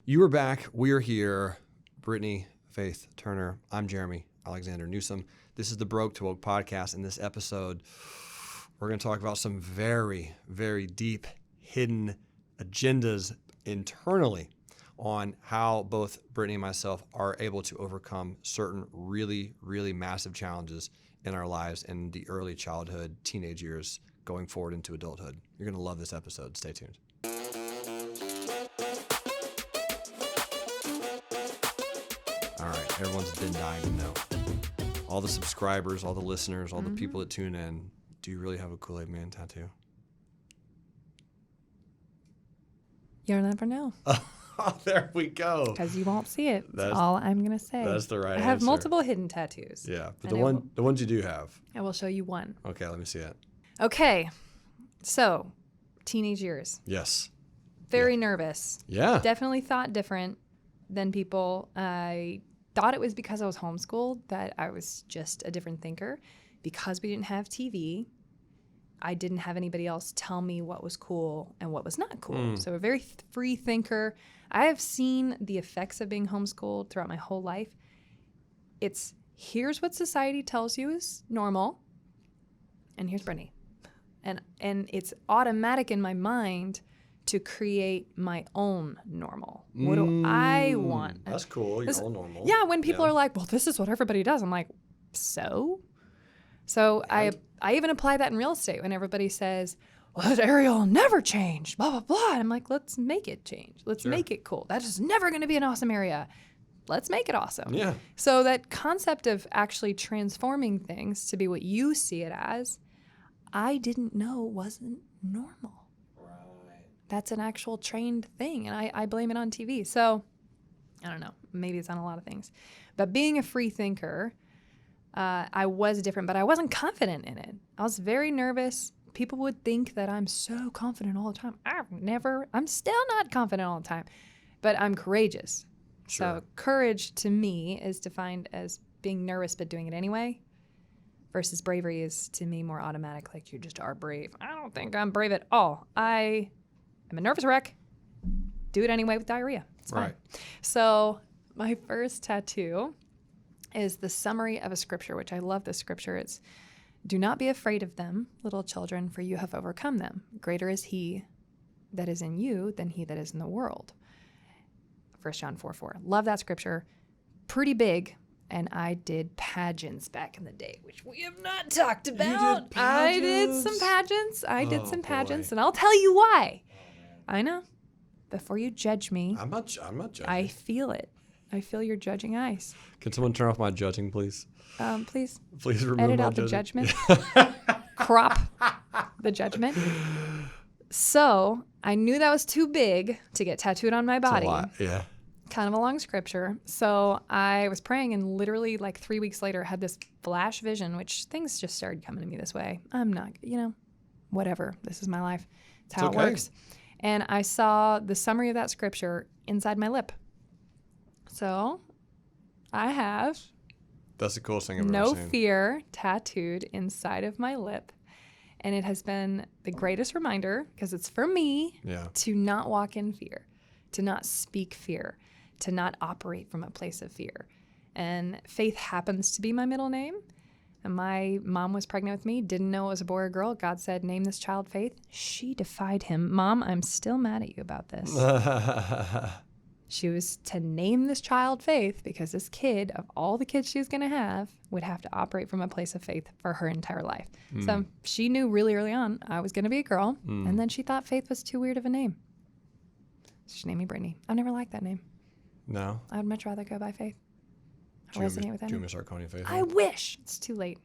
You are back. We are here. Britnie, Faith Turner. I'm Jeremy Alexander Newsom. This is the Broke to Woke podcast. In this episode, we're going to talk about some very, very deep, hidden agendas internally on how both Britnie and myself are able to overcome certain really, really massive challenges in our lives in the early childhood, teenage years, going forward into adulthood. You're going to love this episode. Stay tuned. All right, everyone's been dying to know. All the subscribers, all the listeners, all the people that tune in, do you really have a Kool-Aid Man tattoo? You'll never know. Oh, there we go. Because you won't see it. That's all I'm going to say. That's the right answer. I have multiple hidden tattoos. Yeah, but the ones you do have. I will show you one. Okay, let me see it. Okay, so teenage years. Yes. Very nervous. Yeah. Definitely thought different than people. I thought it was because I was homeschooled that I was just a different thinker. Because we didn't have TV, I didn't have anybody else tell me what was cool and what was not cool. So a very free thinker. I have seen the effects of being homeschooled throughout my whole life. It's here's what society tells you is normal, and here's Britnie. And it's automatic in my mind to create my own normal. What do I want? That's cool. Your own normal. Yeah, when people are like, well, this is what everybody does. I'm like, so? So I even apply that in real estate when everybody says, well, that area will never change, blah, blah, blah. And I'm like, let's make it change. Let's make it cool. That is never going to be an awesome area. Let's make it awesome. Yeah. So that concept of actually transforming things to be what you see it as, I didn't know wasn't normal. Right. That's an actual trained thing, and I blame it on TV. So I don't know. Maybe it's on a lot of things. But being a free thinker, I was different, but I wasn't confident in it. I was very nervous. People would think that I'm so confident all the time. I'm still not confident all the time, but I'm courageous. Sure. So courage to me is defined as being nervous but doing it anyway, versus bravery is to me more automatic, like you just are brave. I don't think I'm brave at all. I am a nervous wreck. Do it anyway with diarrhea. It's fine. Right. So my first tattoo is the summary of a scripture, which I love this scripture. It's, do not be afraid of them, little children, for you have overcome them. Greater is he that is in you than he that is in the world. 1 John 4:4. Love that scripture. Pretty big. And I did pageants back in the day, which we have not talked about. You did pageants? I did some pageants, and I'll tell you why. I know. Before you judge me, I'm not judging. I feel it. I feel your judging eyes. Can someone turn off my judging, please? Please. Please remove edit my out judging. the judgment. Crop the judgment. So I knew that was too big to get tattooed on my body. It's a lot. Yeah. Kind of a long scripture. So I was praying, and literally like 3 weeks later had this flash vision, which things just started coming to me this way. I'm not, whatever. This is my life. It's how it works. And I saw the summary of that scripture inside my lip. So I have That's the coolest thing I've no ever seen. fear tattooed inside of my lip. And it has been the greatest reminder, because it's for me, to not walk in fear, to not speak fear, to not operate from a place of fear. And Faith happens to be my middle name. And my mom was pregnant with me, didn't know it was a boy or girl. God said, name this child Faith. She defied him. Mom, I'm still mad at you about this. She was to name this child Faith because this kid, of all the kids she was going to have, would have to operate from a place of faith for her entire life. So she knew really early on I was going to be a girl. And then she thought Faith was too weird of a name. So she named me Britnie. I've never liked that name. No? I would much rather go by Faith. I resonate with that. Do you miss our Coney Faith? I wish. It's too late.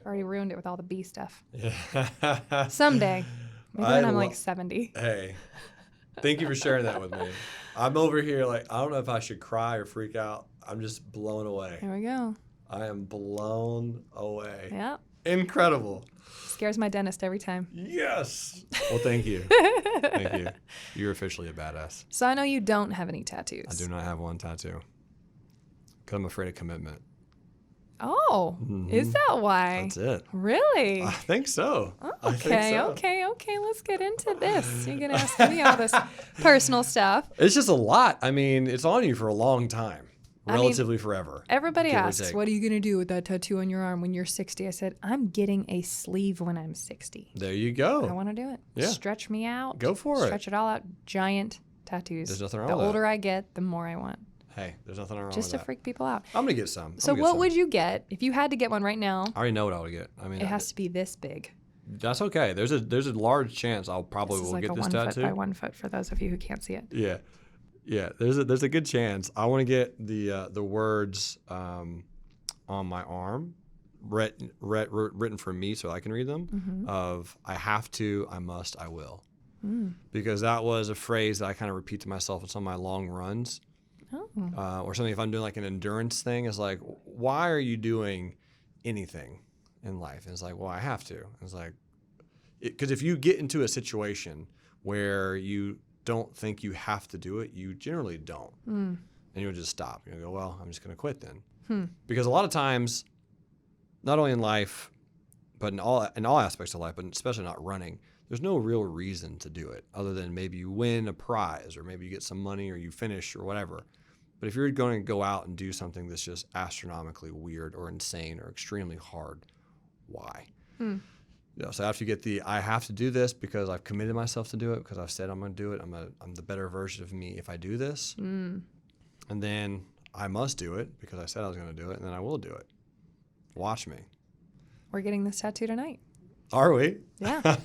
Already ruined it with all the B stuff. Yeah. Someday. Maybe when I'm like 70. Hey, thank you for sharing that with me. I'm over here like, I don't know if I should cry or freak out. I'm just blown away. There we go. I am blown away. Yeah. Incredible. Scares my dentist every time. Yes. Well, thank you. Thank you. You're officially a badass. So I know you don't have any tattoos. I do not have one tattoo. Because I'm afraid of commitment. Oh, is that why? That's it. Really? I think so. Okay. Let's get into this. You're going to ask me all this personal stuff. It's just a lot. I mean, it's on you for a long time, relatively forever. Everybody asks, what are you going to do with that tattoo on your arm when you're 60? I said, I'm getting a sleeve when I'm 60. There you go. I want to do it. Yeah. Stretch me out. Go for it. Stretch it all out. Giant tattoos. There's nothing wrong with that. The older I get, the more I want. Hey, there's nothing wrong with that. Just to freak people out. I'm going to get some. So what would you get if you had to get one right now? I already know what I would get. I mean, it has to be this big. That's okay. There's a large chance I'll probably will get this tattoo. 1 foot by 1 foot for those of you who can't see it. Yeah. There's a good chance I want to get the words on my arm written for me so I can read them. Of I have to, I must, I will. Because that was a phrase that I kind of repeat to myself on some of my long runs. Or something if I'm doing like an endurance thing, is like, why are you doing anything in life? And it's like, well, I have to. And it's like, because if you get into a situation where you don't think you have to do it, you generally don't. And you'll just stop. You'll go, well, I'm just going to quit then. Because a lot of times, not only in life, but in all aspects of life, but especially not running, there's no real reason to do it other than maybe you win a prize or maybe you get some money or you finish or whatever. But if you're going to go out and do something that's just astronomically weird or insane or extremely hard, why? So after you get I have to do this because I've committed myself to do it, because I've said I'm going to do it. I'm the better version of me if I do this. And then I must do it because I said I was going to do it, and then I will do it. Watch me. We're getting this tattoo tonight. Are we? Yeah.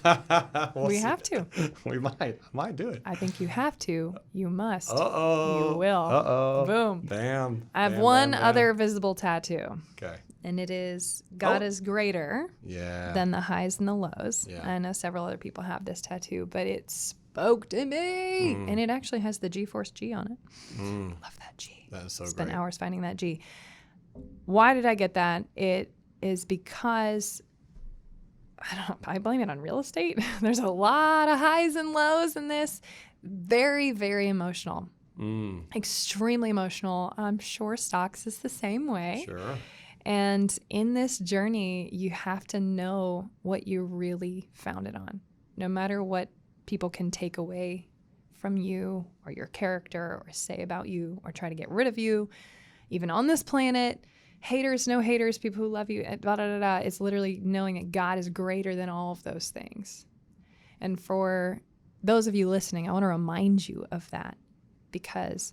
We have to. We might. I might do it. I think you have to. You must. Uh-oh. You will. Uh-oh. Boom. Bam. I have one other visible tattaoo. Okay. And it is God is greater than the highs and the lows. Yeah. I know several other people have this tattoo, but it spoke to me. And it actually has the G-Force G on it. I love that G. That is so great. Spent hours finding that G. Why did I get that? It is because I blame it on real estate. There's a lot of highs and lows in this. Very, very emotional. Extremely emotional. I'm sure stocks is the same way. Sure. And in this journey, you have to know what you really founded on. No matter what people can take away from you or your character or say about you or try to get rid of you, even on this planet. Haters, no haters, people who love you, blah, blah, blah, blah. It's literally knowing that God is greater than all of those things. And for those of you listening, I want to remind you of that, because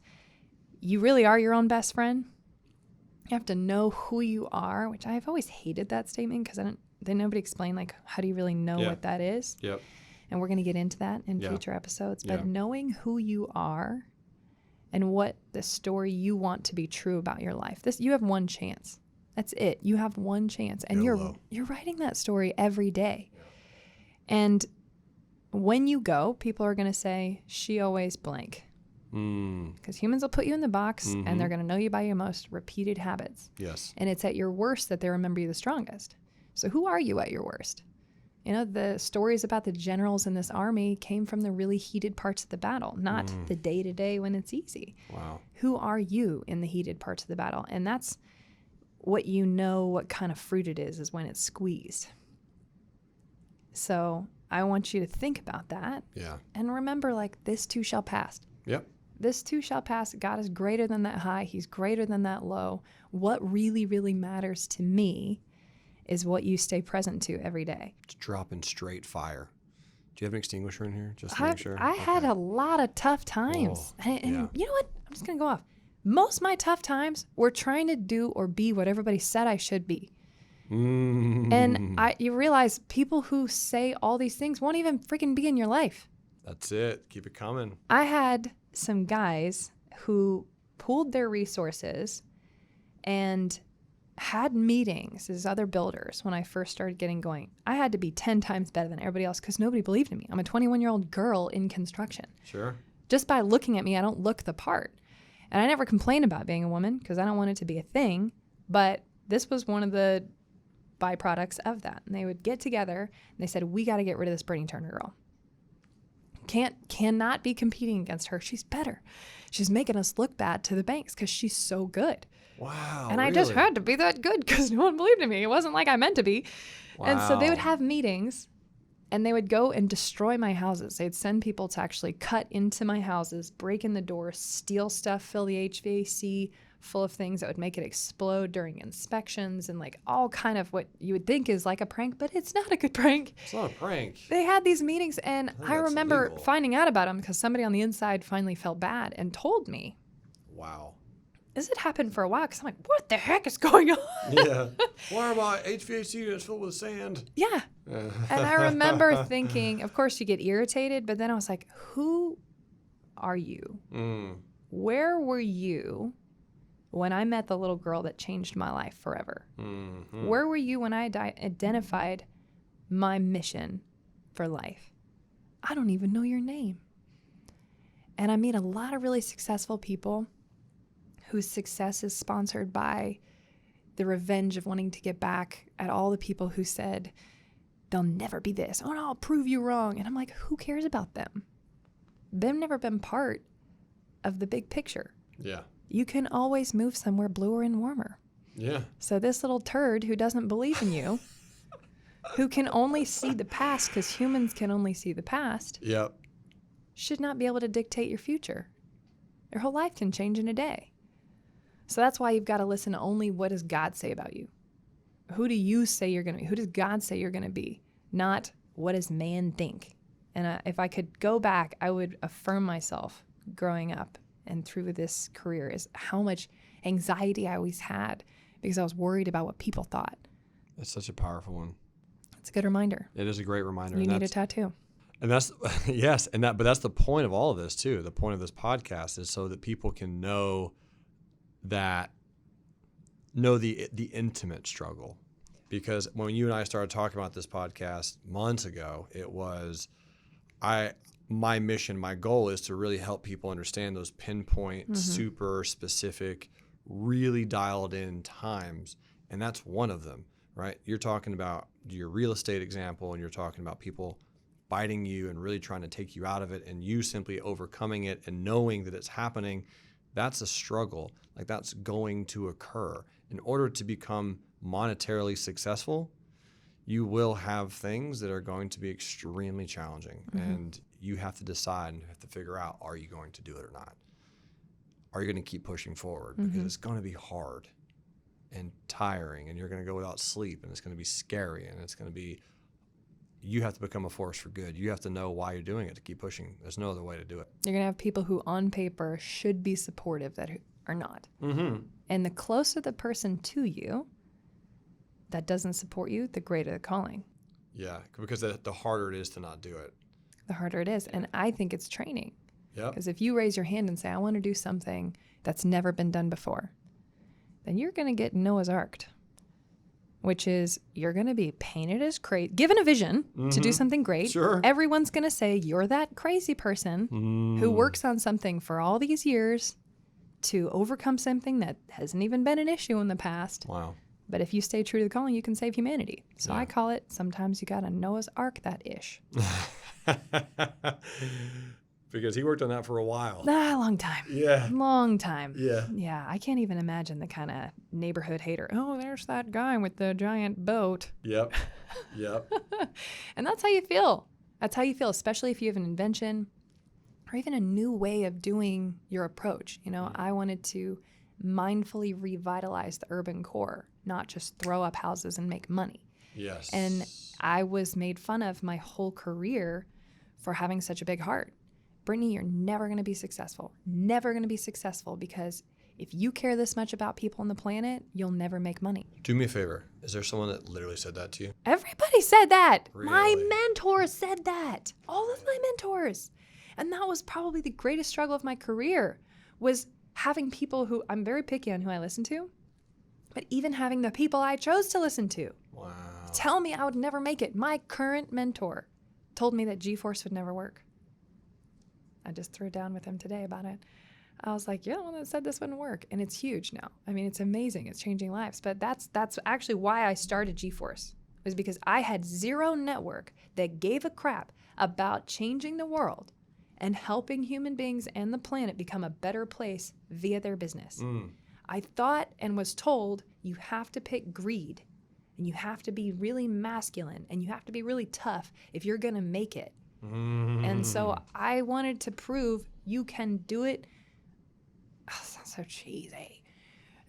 you really are your own best friend. You have to know who you are, which I've always hated that statement because nobody explained, like, how do you really know what that is? Yep. And we're going to get into that in future episodes. But knowing who you are and what the story you want to be true about your life. You have one chance. That's it. You have one chance. And you're writing that story every day. Yeah. And when you go, people are going to say, she always blank. Because humans will put you in the box and they're going to know you by your most repeated habits. Yes. And it's at your worst that they remember you the strongest. So who are you at your worst? You know, the stories about the generals in this army came from the really heated parts of the battle, not the day-to-day when it's easy. Wow. Who are you in the heated parts of the battle? And that's what you know what kind of fruit it is when it's squeezed. So I want you to think about that. Yeah. And remember, like, this too shall pass. Yep. This too shall pass. God is greater than that high. He's greater than that low. What really, really matters to me is what you stay present to every day. It's dropping straight fire. Do you have an extinguisher in here? Just to make sure. I had a lot of tough times. And you know what? I'm just going to go off. Most of my tough times were trying to do or be what everybody said I should be. And you realize people who say all these things won't even freaking be in your life. That's it. Keep it coming. I had some guys who pooled their resources and had meetings as other builders when I first started getting going. I had to be 10 times better than everybody else because nobody believed in me. I'm a 21-year-old girl in construction. Sure. Just by looking at me, I don't look the part. And I never complain about being a woman because I don't want it to be a thing. But this was one of the byproducts of that. And they would get together and they said, we got to get rid of this Britnie Turner girl. Cannot be competing against her. She's better. She's making us look bad to the banks because she's so good. Wow. And I just had to be that good because no one believed in me. It wasn't like I meant to be. Wow. And so they would have meetings and they would go and destroy my houses. They'd send people to actually cut into my houses, break in the doors, steal stuff, fill the HVAC full of things that would make it explode during inspections and like all kind of what you would think is like a prank, but it's not a good prank. It's not a prank. They had these meetings and I remember finding out about them because somebody on the inside finally felt bad and told me. Wow. This had happened for a while because I'm like, what the heck is going on? Yeah. Why are my HVAC units filled with sand? Yeah. And I remember thinking, of course you get irritated, but then I was like, who are you? Where were you when I met the little girl that changed my life forever? Mm-hmm. Where were you when I identified my mission for life? I don't even know your name. And I meet a lot of really successful people whose success is sponsored by the revenge of wanting to get back at all the people who said, they'll never be this. Oh, no, I'll prove you wrong. And I'm like, who cares about them? They've never been part of the big picture. Yeah. You can always move somewhere bluer and warmer. Yeah. So this little turd who doesn't believe in you, who can only see the past because humans can only see the past, yep, should not be able to dictate your future. Your whole life can change in a day. So that's why you've got to listen to only what does God say about you. Who do you say you're going to be? Who does God say you're going to be? Not what does man think? And if I could go back, I would affirm myself growing up and through this career is how much anxiety I always had because I was worried about what people thought. That's such a powerful one. It's a good reminder. It is a great reminder. You need a tattoo. And that's, yes, but that's the point of all of this too. The point of this podcast is so that people can know the intimate struggle. Because when you and I started talking about this podcast months ago, it was my mission, my goal is to really help people understand those pinpoint, super specific, really dialed in times. And that's one of them, right? You're talking about your real estate example and you're talking about people biting you and really trying to take you out of it and you simply overcoming it and knowing that it's happening. That's a struggle. Like that's going to occur. In order to become monetarily successful, you will have things that are going to be extremely challenging. And you have to decide and have to figure out, are you going to do it or not? Are you going to keep pushing forward? Because it's going to be hard and tiring and you're going to go without sleep and it's going to be scary and it's going to be, you have to become a force for good. You have to know why you're doing it to keep pushing. There's no other way to do it. You're going to have people who on paper should be supportive that are not. And the closer the person to you that doesn't support you, the greater the calling. Yeah, because the harder it is to not do it. The harder it is. And I think it's training. Yeah. Because if you raise your hand and say, I want to do something that's never been done before, then you're going to get Noah's Arked, which is you're going to be painted as crazy, given a vision to do something great. Sure. Everyone's going to say, you're that crazy person who works on something for all these years to overcome something that hasn't even been an issue in the past. Wow. But if you stay true to the calling, you can save humanity. So I call it, sometimes you got to Noah's Ark that ish. Because he worked on that for a while. Long time. Yeah. Long time. Yeah. Yeah. I can't even imagine the kind of neighborhood hater. Oh, there's that guy with the giant boat. Yep. Yep. And that's how you feel. That's how you feel, especially if you have an invention or even a new way of doing your approach. You know, I wanted to mindfully revitalize the urban core, not just throw up houses and make money. Yes. And I was made fun of my whole career for having such a big heart. Britnie, you're never going to be successful. Never going to be successful because if you care this much about people on the planet, you'll never make money. Do me a favor. Is there someone that literally said that to you? Everybody said that. Really? My mentors said that. All of my mentors. And that was probably the greatest struggle of my career was having people who, I'm very picky on who I listen to, but even having the people I chose to listen to tell me I would never make it. My current mentor told me that G-Force would never work. I just threw down with him today about it. I was like, you're the one that said this wouldn't work. And it's huge now. I mean, it's amazing. It's changing lives. But that's actually why I started G-Force, was because I had zero network that gave a crap about changing the world and helping human beings and the planet become a better place via their business. I thought and was told you have to pick greed and you have to be really masculine and you have to be really tough if you're going to make it. And so I wanted to prove you can do it. Oh, it sounds so cheesy.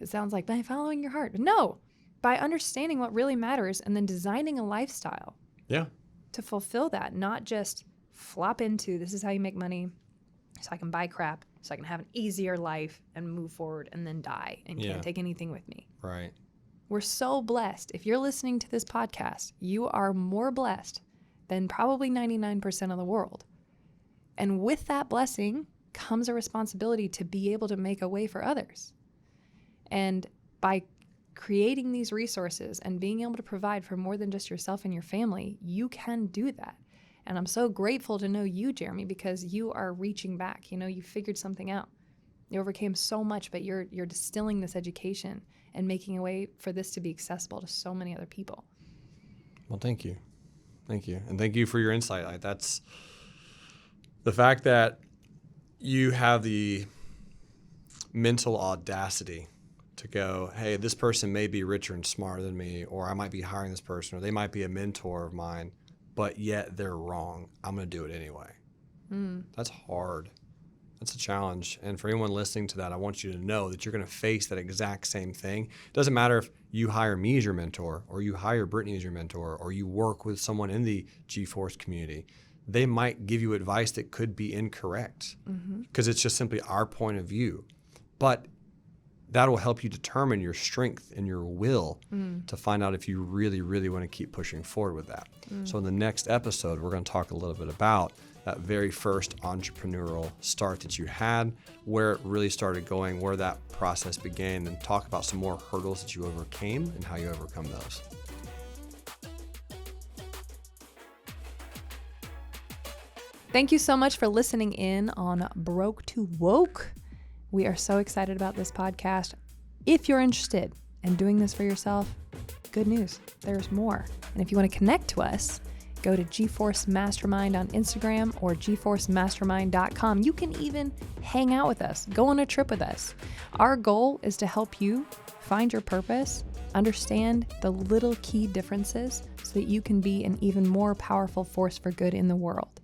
It sounds like by following your heart. No, by understanding what really matters and then designing a lifestyle. Yeah. To fulfill that, not just flop into this is how you make money so I can buy crap, so I can have an easier life and move forward and then die and can't take anything with me. Right. We're so blessed. If you're listening to this podcast, you are more blessed than probably 99% of the world. And with that blessing comes a responsibility to be able to make a way for others. And by creating these resources and being able to provide for more than just yourself and your family, you can do that. And I'm so grateful to know you, Jerremy, because you are reaching back. You know, you figured something out. You overcame so much, but you're distilling this education and making a way for this to be accessible to so many other people. Well, thank you. Thank you. And thank you for your insight. Like, that's the fact that you have the mental audacity to go, hey, this person may be richer and smarter than me, or I might be hiring this person, or they might be a mentor of mine, but yet they're wrong. I'm going to do it anyway. That's hard. That's a challenge. And for anyone listening to that, I want you to know that you're going to face that exact same thing. It doesn't matter if you hire me as your mentor, or you hire Britnie as your mentor, or you work with someone in the G-Force community. They might give you advice that could be incorrect because it's just simply our point of view. But that will help you determine your strength and your will to find out if you really, really want to keep pushing forward with that. So in the next episode, we're going to talk a little bit about that very first entrepreneurial start that you had, where it really started going, where that process began, and talk about some more hurdles that you overcame and how you overcome those. Thank you so much for listening in on Broke to Woke. We are so excited about this podcast. If you're interested in doing this for yourself, good news, there's more. And if you want to connect to us, go to G-Force Mastermind on Instagram or gforcemastermind.com. You can even hang out with us, go on a trip with us. Our goal is to help you find your purpose, understand the little key differences so that you can be an even more powerful force for good in the world.